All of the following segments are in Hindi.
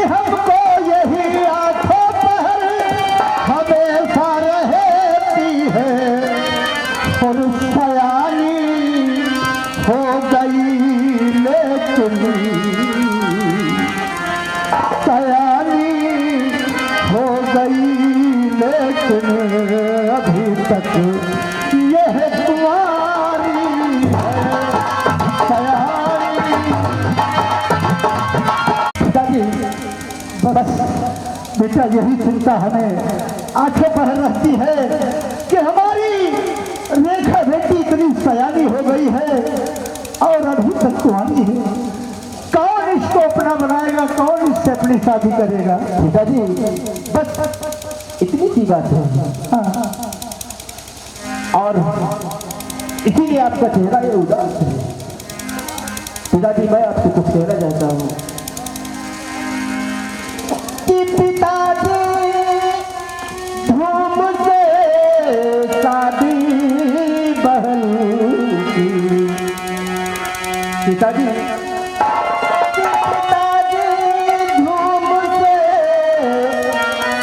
हमको यही आंखों पर हमेशा रहती है और सयानी हो गई लेकिन सयानी हो गई लेकिन अभी तक यह कुंवारी है सयानी। पिताजी बस बेटा यही चिंता हमें आंखों पर रहती है कि हमारी रेखा बेटी इतनी सयानी हो गई है और अभी तक कुंवारी है। कौन इसको अपना बनाएगा, कौन इससे अपनी शादी करेगा? पिताजी बस इतनी सी बात है। हाँ। और इसीलिए आपका चेहरा ये उदास है। पिताजी मैं आपसे कुछ कहना चाहता हूँ कि पिताजी धूम से शादी बहन की। पिताजी धूम से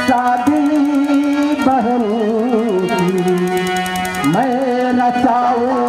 शादी बहन की मैं नचाऊंगा।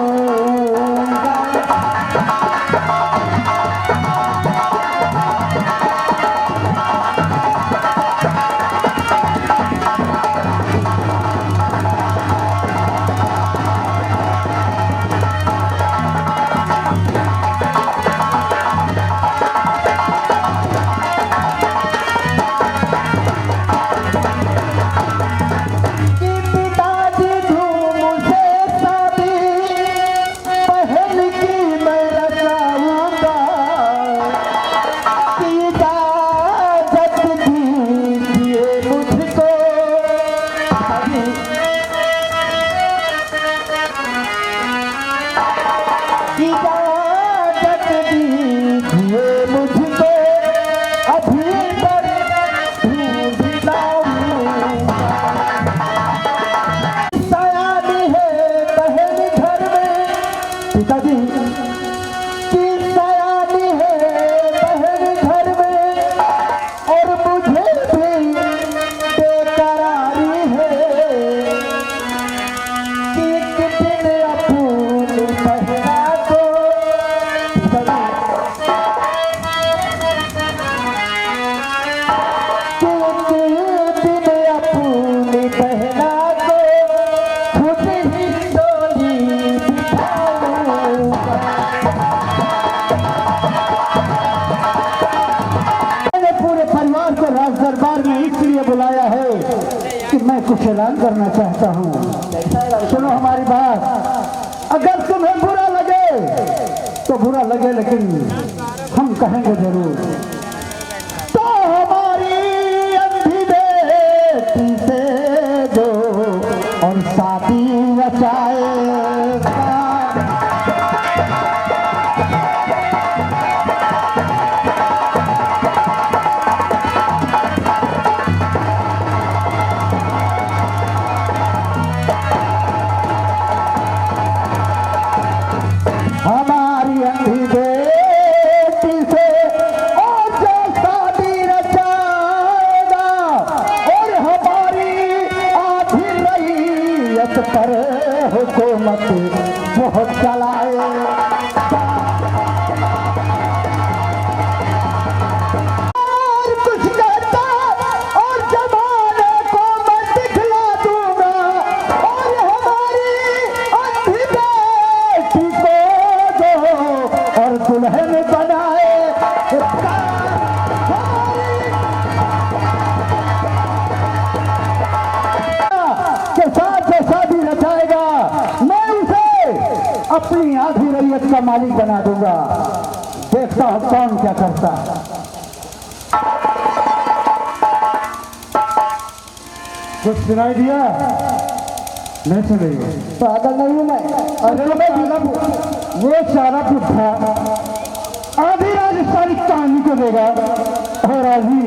बुलाया है कि मैं कुछ ऐलान करना चाहता हूँ। सुनो हमारी बात। अगर तुम्हें बुरा लगे तो बुरा लगे, लेकिन हम कहेंगे जरूर। तो हमारी अंधी बेटी से जो और शादी रचाएगा पर हुकूमत बहुत चलाए। और कुछ कहता और जमाने को मैं दिखला दूंगा और हमारी अंधी बेटी को दो और दुल्हन बनाए। अपनी आधी रैयत का मालिक बना दूंगा। देखता हूं कौन क्या करता है। कुछ सुनाई दिया? नहीं सुनेगा। पागल नहीं हूं मैं। अरे मैं वो सारा पुट्ठा आधी राजस्थानी कहानी को देगा और आधी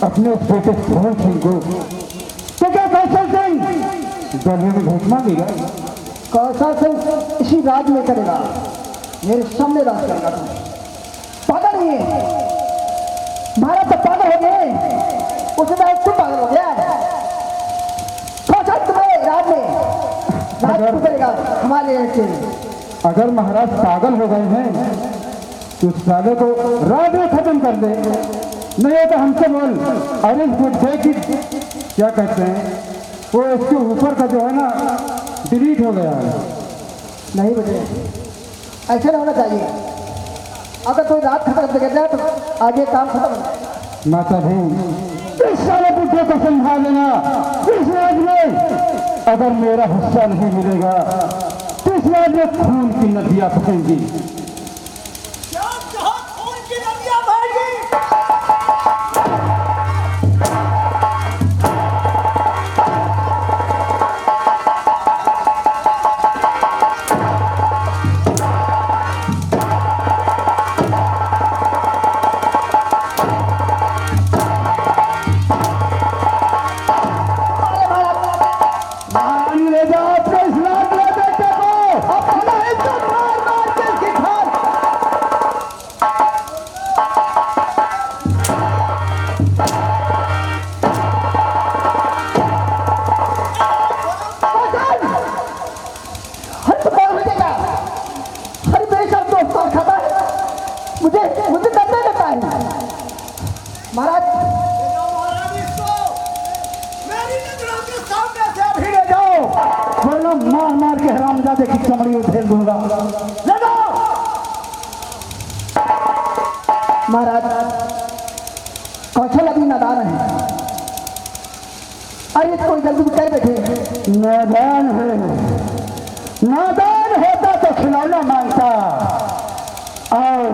अपने बेटे सोहन सिंह को। तो क्या कौशल सिंह गले में घोष मांगेगा? कौशल सिंह इसी राज में करेगा, मेरे सामने राज करेगा। पागल नहीं है, भारत हो गए उसमें तुम पागल हो गया। सोचा तुम्हें रात में रात करेगा हमारे से। अगर महाराज पागल हो गए हैं तो उस साले को रात में खत्म कर दे, नहीं तो हमसे बोल। अरे बुढ़े की क्या कहते हैं वो इसके ऊपर का जो है ना डिलीट हो गया है। नहीं बेटे ऐसा नहीं होना चाहिए। अगर कोई रात खत्म कर जाए तो आगे काम खत्म। माता जी इस साले बुढ़े को समझा लेना। इस रात में अगर मेरा हिस्सा नहीं मिलेगा तो इस रात में खून की नदियां बहेंगी। मार मार के हरामजादे की चमड़ी उधेल दूंगा। महाराज कौशल अभी नादान है। अरे कोई जल्दी कर बैठे। नादान है, नादान होता तो खिलौना मांगता। और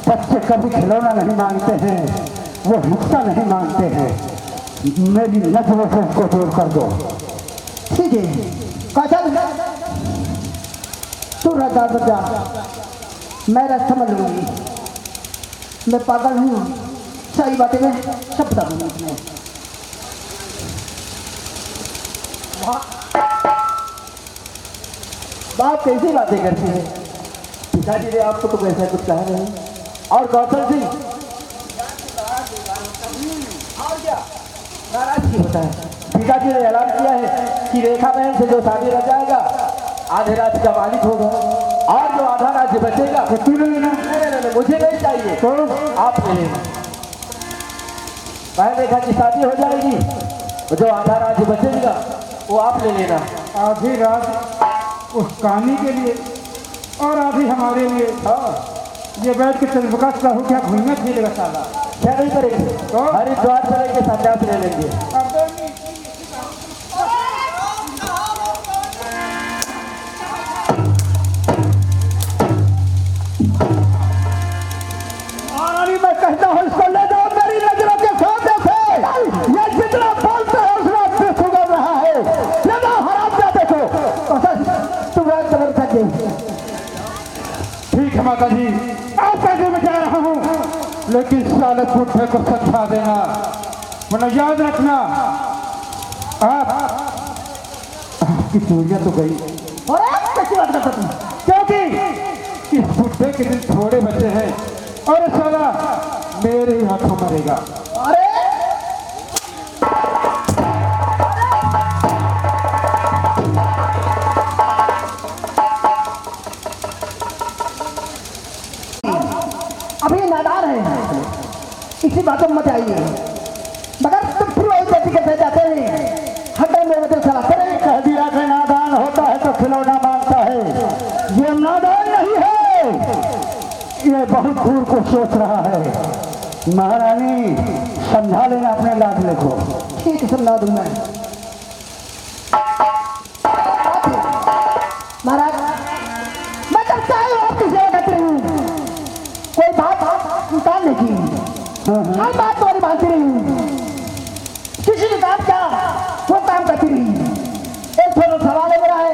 बच्चे कभी खिलौना नहीं मांगते हैं, वो हिस्सा नहीं मांगते हैं। मेरी नजरों से उसको दूर कर दो। ठीक है कौशल तू रजा बजा मैं रास्ता समझ लूंगी। मैं पागल हूँ सही बातें मैं सब बता दूंगी तुम्हें। बाप कैसी बातें करती है। पिताजी ने आपको तो वैसा कुछ कहा नहीं। और कौशल जी और क्या नाराज क्यों होता है। पिताजी ने ऐलान किया है कि रेखा बहन से जो शादी रह जाएगा आधे राज्य का मालिक होगा और जो आधा राज्य बचेगा तो तू ले लेना। नहीं, मुझे नहीं चाहिए तो आप ले लेना। बहन रेखा की शादी हो जाएगी तो जो आधा राज्य बचेगा वो आप ले लेना। आधी रात उस कहानी के लिए और आधी हमारे लिए। हाँ ये बैठ के तजुर्बा हो क्या घूमना फिरेगा साला। क्या नहीं करेंगे तो हरिद्वार चलेंगे संन्यास ले लेंगे। मैं कहता हूँ इसको ले जाओ मेरी नजरों के सामने से। ये जितना बोलते है उस रात पे सुधर रहा है। ले जाओ हराम जाते को। तुम रात खबर सके। ठीक है माता जी आप कैसे में जा रहा हूँ, लेकिन साले बुढ़े को समझा देना। वरना याद रखना आपकी चोरियां तो गई। और कैसी बात करता तुम। क्योंकि इस बुढ़े के दिन थोड़े बचे हैं और साला मेरे ही हाथों मरेगा। अरे अभी नादान है इसी बातों में मत आइए। मगर तुम फिर वही बेटी के साथ जाते हैं हटे मेरे बच्चे चलाते रहे। कह दिया कि नादान होता है तो खिलौना मांगता है। ये नादान नहीं है, ये बहुत दूर को सोच रहा है। महारानी समझा लेना अपने लाडले को। ठीक है समझा दूंगा। महाराज मैं जब चाहे आपकी सेवा करती रही हूँ। कोई बात इंसान नहीं की। हर बात तुम्हारी मानती रही हूँ। किसी ने काम क्या वो काम करती रही। एक थोड़ा सवाल है मेरा है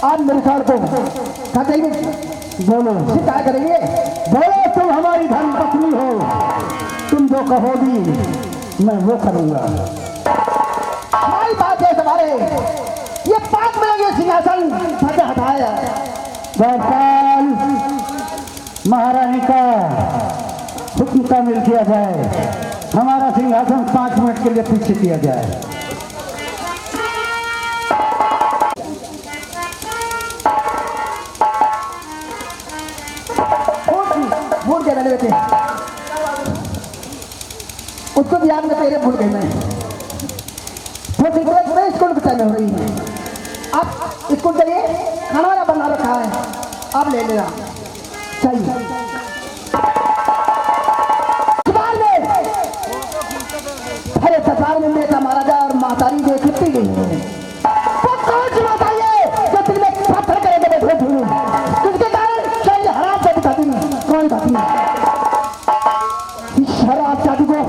आज मेरे साल को क्या चाहिए बोलो क्या करेंगे। बोलो तुम हमारी धर्म पत्नी हो, तुम जो कहोगी मैं वो करूंगा। हमारी बात है तुम्हारे ये 5 मिनट ये सिंहासन फटे हटाया। महारानी का हुक्म उसकी मिल किया जाए, हमारा सिंहासन 5 मिनट के लिए पीछे किया जाए। भूल गए मैंने बेटे, उसको भी याद में तेरे भूल गई मैं। मैं स्कूल के टाइम में हो रही है, आप स्कूल के लिए खाना वाला बना रखा है, आप ले लेना चाहिए। अरे ससुराल में मेरा महाराजा और मातारी जो छुट्टी गई है, तो कौन सी बात आई है जो तुमने पत्थर करेंगे बैठे थे, किसके कारण शरीर हराम कर दिखाती नहीं, कौन बात नहीं शराब जादू को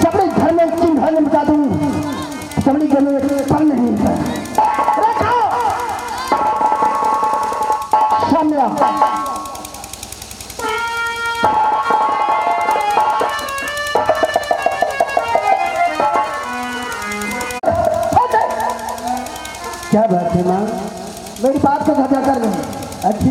सबने घर में चिन्ह में बता दूं, सबने घर में पल नहीं है। सामने क्या बात है माँ? मेरी बात को सजा कर लो। अच्छी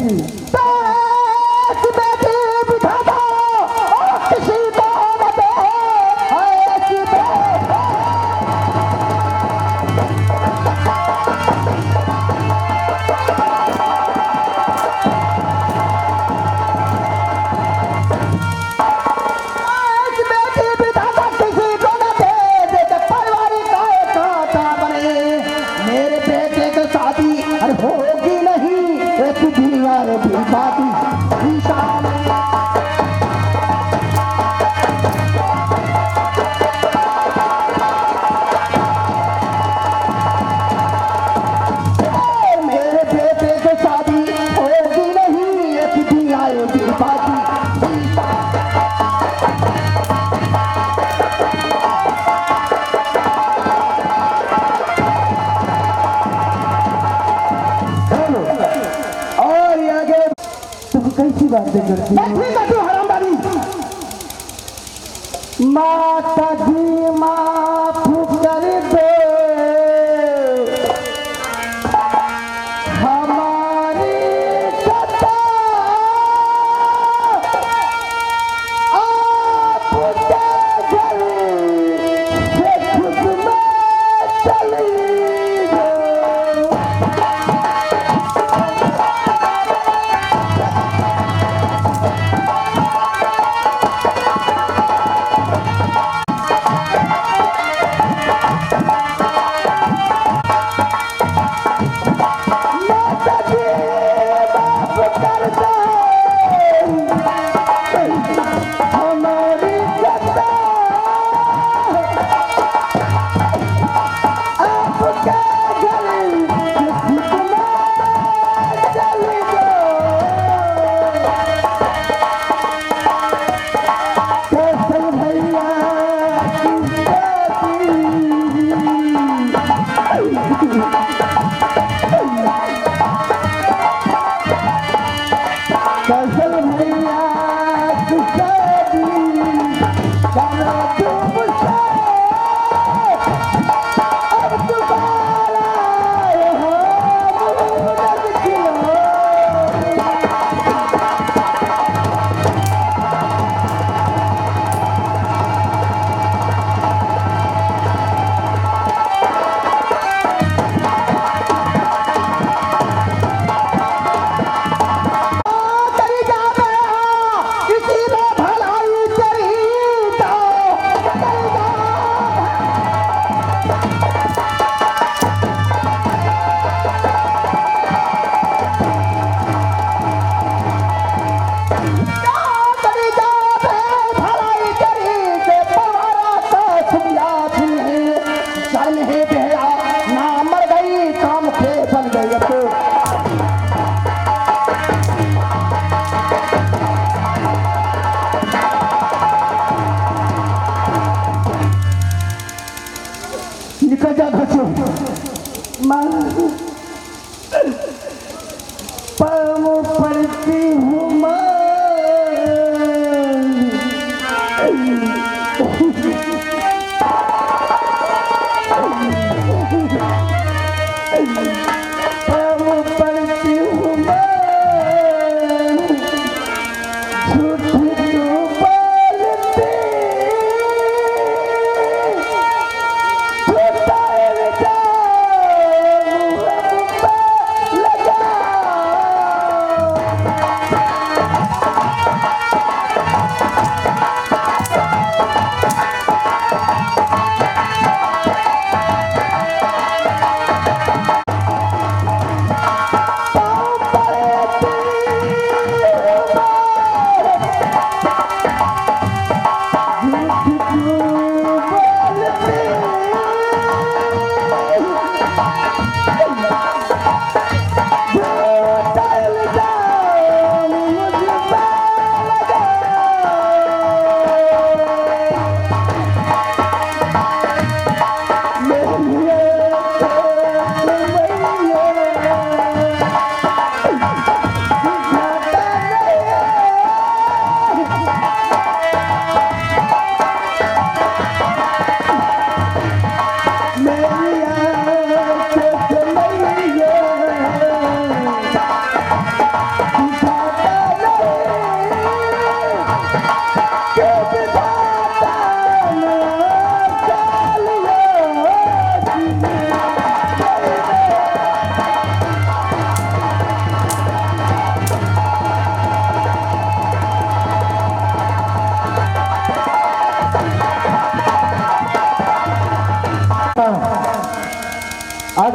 कैसी बातें करती हो? हरामदारी माता जी माफ कर दो हमारी कथा, आपके घर से खुद में चली गई।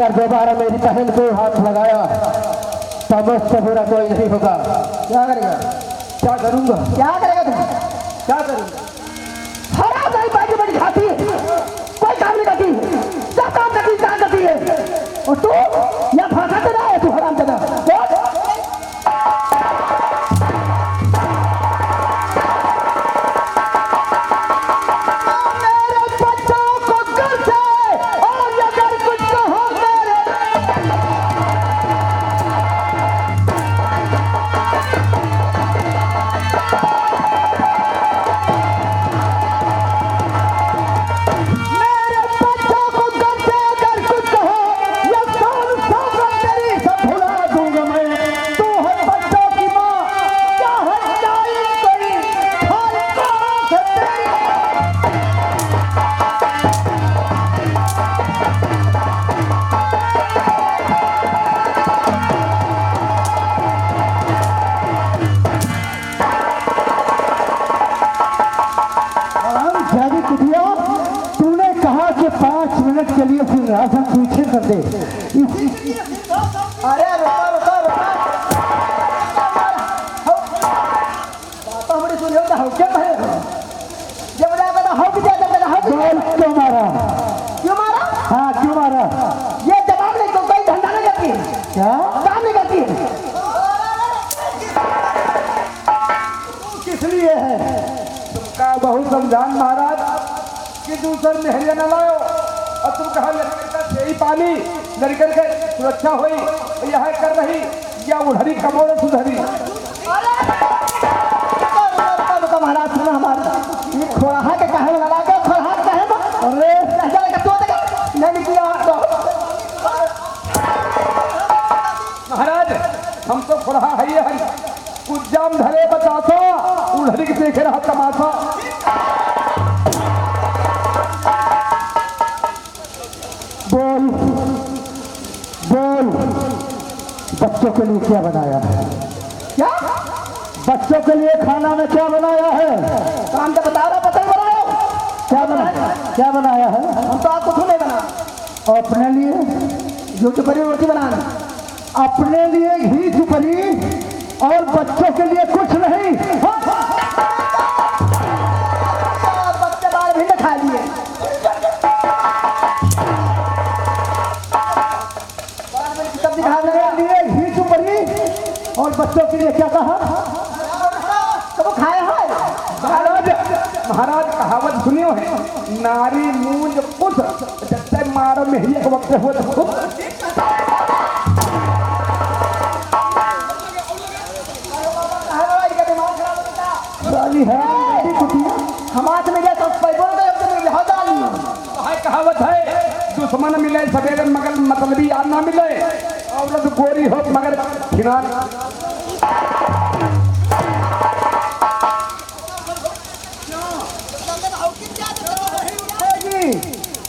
अगर दोबारा मेरी बहन को हाथ लगाया तो मुझसे बुरा कोई नहीं होगा। क्या करेगा? क्या करूंगा? क्या करेगा तुम? क्या करूंगा? हरा नहीं पाएगी, बड़ी खाती है, कोई काम नहीं करती, सब काम करती क्या करती है। और तू या भाषा तो ना है, तू हराम चला तूने कहा कि 5 मिनट के लिए सिंहासन पीछे कर दे। अरे रुका रुका रुका, बात हमारी सुनियो तो हम क्या कहे? जब जाएगा तो हम क्या करेगा? हम क्यों मारा? क्यों मारा? हाँ क्यों मारा? ये जवाब नहीं, तो कोई धंधा नहीं करती है, क्या काम नहीं करती है। किस लिए है? तुमका बहुत समझान महाराज कि दूसर नहरिया न लाओ, और तुम कहा लड़कर से ही पानी लड़कर के सुरक्षा हुई यह कर रही या उधरी कमोड़ सुधरी। महाराज सुना हमारा ये खोराहा के कहे लगा के खोराहा के कहे अरे लगा तो नहीं किया। महाराज हम तो खुरहा है कुछ जाम धरे बतासा उधरी के देखे रहा तमाशा। बोल बोल, बच्चों के लिए क्या बनाया है? क्या बच्चों के लिए खाना में क्या बनाया है? काम तो बता रहा, पता नहीं बनाया क्या बनाया? क्या बनाया है? हम तो आपको सुने बना। और अपने लिए जो चुपरी रोटी बनाना, अपने लिए घी चुपरी और बच्चों के लिए कुछ नहीं। बच्चे बाल भी न खा लिए। सब दिखा अपने लिए घी चुपरी और बच्चों के लिए क्या कहा? तो वो खाए है। महाराज महाराज कहावत सुनियो है, नारी मूंज कुछ जब मारो मेहरिया के वक्त हो तो साली है कुटिया। हमारे में गया तो पैसों का डाली कहावत है, दुश्मन मिले सवेरे मगर मतलबी याद ना मिले, औरत गोरी हो मगर खिलान।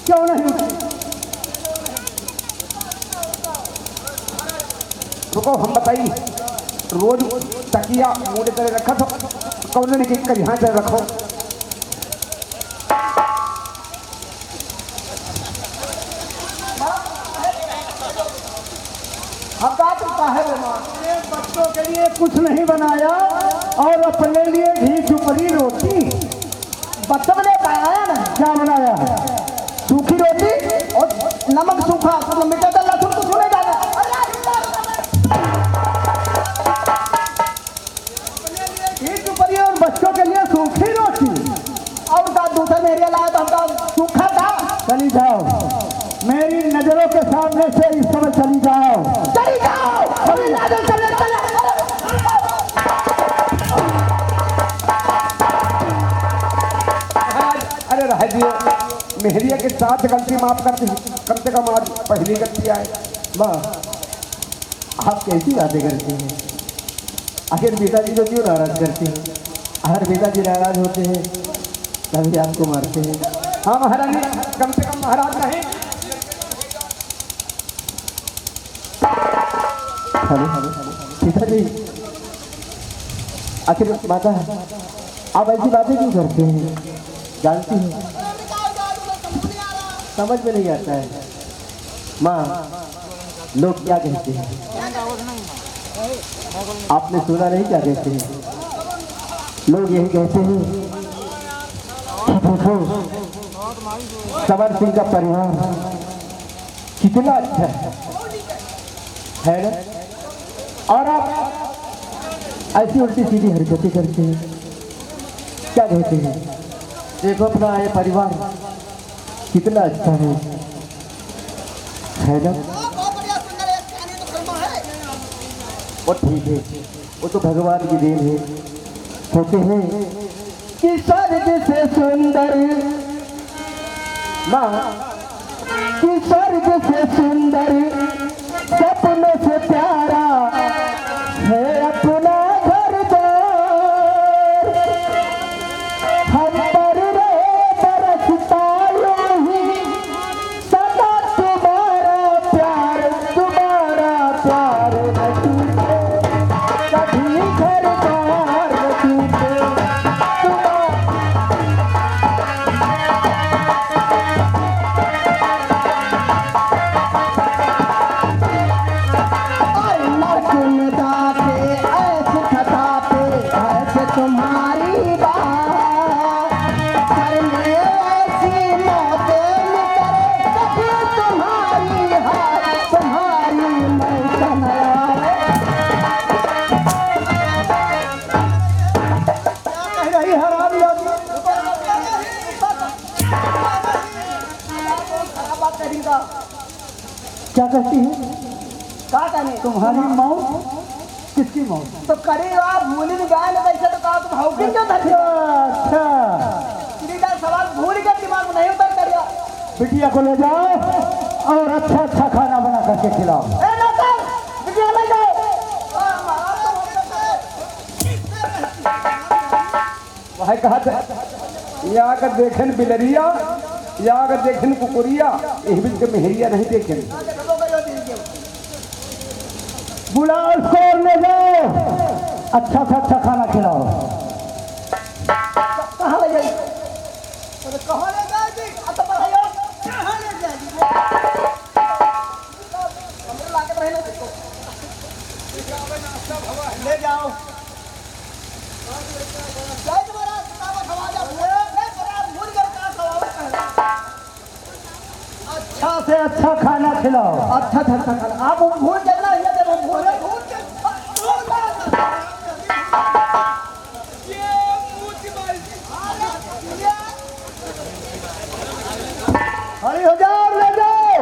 क्यों नहीं? रुको हम बताइए, रोज तकिया मुंह करे रखा था कौन ने कर यहाँ से रखो। बच्चों के लिए कुछ नहीं बनाया और अपने लिए घी चुपड़ी रोटी। बच्चों ने बनाया ना, क्या बनाया है? सूखी रोटी और नमक सूखा, तो मीठा का लहसुन तो सुने जाना। घी चुपड़ी और बच्चों के लिए सूखी रोटी और का दूसरा मेरिया लाया तो हमका सूखा था। चली जाओ, मेरी नजरों के सामने से इस समय चली जाओ। चली जाओ, चली जाओ, चले चले। अरे रह दियो, मेहरिया के साथ गलती माफ कर दी, कम से कम आज पहली गलती आए। वाह, आप कैसी बातें करती हैं? आखिर पिताजी को क्यों नाराज करती हैं? हर पिताजी नाराज होते हैं तभी आपको मारते हैं। हाँ महारानी, कम से कम महाराज नहीं। पिताजी, आखिर माता आप ऐसी बातें क्यों करते हैं? जानती हैं समझ में नहीं आता है। माँ, लोग क्या कहते हैं? आपने सुना नहीं क्या कहते हैं? लोग यही कहते हैं कि देखो समर सिंह का परिवार कितना अच्छा है ना? और आप ऐसी उल्टी सीधी हरकतें करते हैं। क्या कहते हैं? देखो अपना ये परिवार कितना अच्छा है ना? वो ठीक है, वो तो भगवान की देन है। कहते हैं कि स्वर्ग से सुंदर माँ, कि स्वर्ग से सुंदर सपनों से प्यारा है अपना घर द्वार। हम पर रहे बरसता यूं ही सदा तुम्हारा प्यार न टूटे, कभी घर द्वार न टूटे। तुम्हारी बात करने ऐसी मौतें निकले, कभी तुम्हारी हाथ तुम्हारी मैं कह रही हराम क्या कहती है? क्या कहने? तुम्हारी मौत? किसकी मौत? तो करीब आप भूल भी गए ना, वैसे तो कहा तुम हौकिन क्यों धरते? अच्छा सवाल भूल के दिमाग में नहीं उतर कर गया। बिटिया को ले जाओ और अच्छा अच्छा खाना बना करके खिलाओ। बिटिया ले जाओ। वह कहा या अगर देखें बिलरिया या अगर देखें कुकुरिया, यही बीच के मेहरिया नहीं देखें। बुलाओ उसको और ले जाओ, अच्छा से अच्छा खाना खिलाओ। कहाँ ले जाएगी? कहाँ ले जाएगी? तो बताइए कहाँ ले जाएगी? ले जाओ। अच्छा से अच्छा खाना खिलाओ। अच्छा अच्छा अच्छा खाना आप भूल जाना, ये देखो भूल हरी हो जाओ और ले जाओ।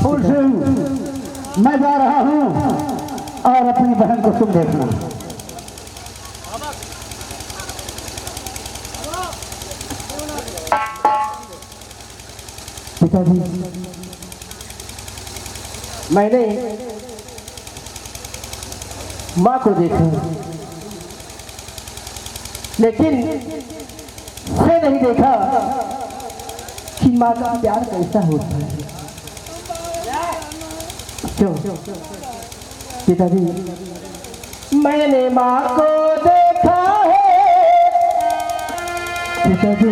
फूल सिंह, मैं जा रहा हूँ और अपनी बहन को तुम देखना। पिताजी, मैंने माँ को देखा, लेकिन से नहीं देखा कि माँ का प्यार कैसा होता है। क्यों पिताजी? मैंने माँ को देखा है पिताजी,